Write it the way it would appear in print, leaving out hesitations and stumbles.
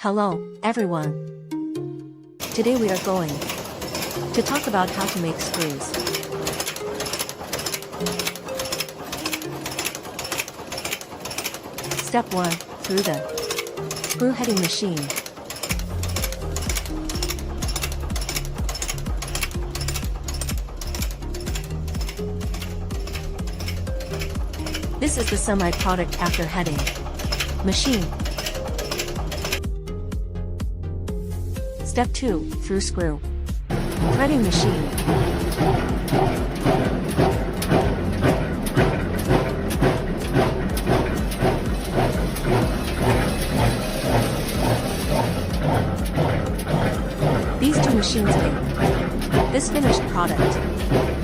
Hello, everyone. Today we are going to talk about how to make screws. Step 1. Through the screw heading machine. This is the semi-product after heading machine. Step 2. Through screw threading machine. These two machines make this finished product.